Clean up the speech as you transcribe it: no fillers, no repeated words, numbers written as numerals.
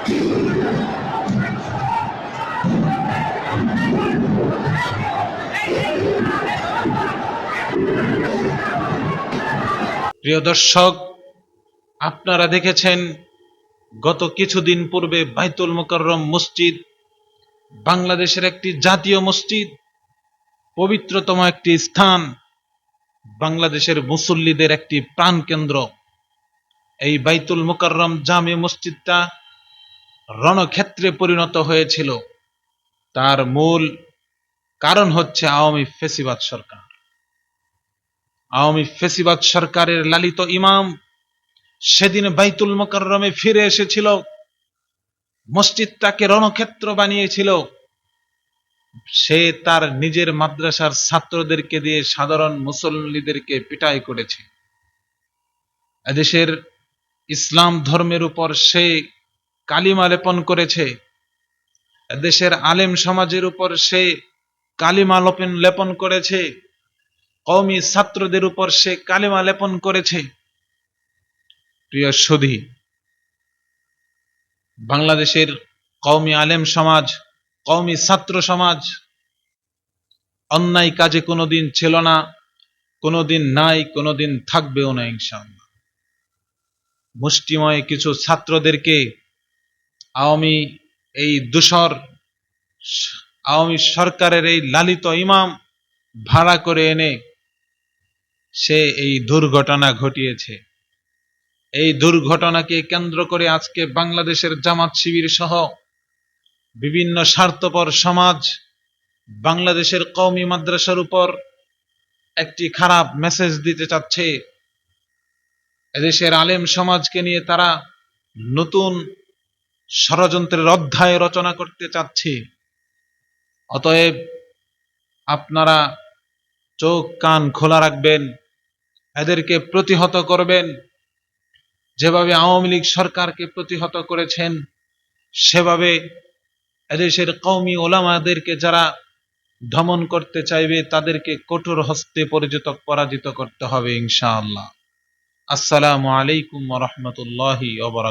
প্রিয় দর্শক, আপনারা দেখেছেন গত কিছুদিন পূর্বে বাইতুল মুকাররম মসজিদ, বাংলাদেশের একটি জাতীয় মসজিদ, পবিত্রতম একটি স্থান, বাংলাদেশের মুসল্লিদের একটি প্রাণকেন্দ্র। এই বাইতুল মুকাররম জামে মসজিদটা রণক্ষেত্রে পরিণত হয়েছিল। তার মূল কারণ হচ্ছে আওয়ামী ফ্যাসিবাদ সরকার। আওয়ামী ফ্যাসিবাদ সরকারের লালিত ইমাম সেদিন বাইতুল মুকাররমে ফিরে এসেছিল, মসজিদটাকে রণক্ষেত্র বানিয়েছিল। সে তার নিজের মাদ্রাসার ছাত্রদেরকে দিয়ে সাধারণ মুসল্লিদেরকে পিটাই করেছে। এদেশের ইসলাম ধর্মের উপর সে কালিমা লেপন করেছে। এদেশের আলেম সমাজের উপর সে কালিমা লেপন করেছে। কওমি ছাত্রদের উপর সে কালিমা লেপন করেছে। প্রিয় সুধী, বাংলাদেশের কওমি আলেম সমাজ, কওমি ছাত্র সমাজ অন্যায় কাজে কোনোদিন ছিল না, কোনোদিন নাই, কোনোদিন থাকবেও না ইনশাআল্লাহ। মুষ্টিময় কিছু ছাত্রদেরকে আওয়ামী এই দূষর আওয়ামী সরকারের এই লালিত ইমাম ভাড়া করে এনে সে এই দুর্ঘটনা ঘটিয়েছে। এই দুর্ঘটনাকে কেন্দ্র করে আজকে বাংলাদেশের জামাত শিবির সহ বিভিন্ন স্বার্থপর সমাজ বাংলাদেশের কওমি মাদ্রাসার উপর একটি খারাপ মেসেজ দিতে চাচ্ছে। এদেশের আলেম সমাজকে নিয়ে তারা নতুন ষড়যন্ত্রের অধ্যায় রচনা করতে চাচ্ছে। অতএব আপনারা চোখ কান খোলা রাখবেন, এদেরকে প্রতিহত করবেন। যেভাবে আওয়ামী লীগ সরকারকে প্রতিহত করেছেন, সেভাবে এদেশের কওমি ওলামাদেরকে যারা দমন করতে চাইবে তাদেরকে কঠোর হস্তে পরাজিত করতে হবে ইনশাআল্লাহ। আসসালামু আলাইকুম ওয়া রাহমাতুল্লাহি ওয়া বারাকাতুহু।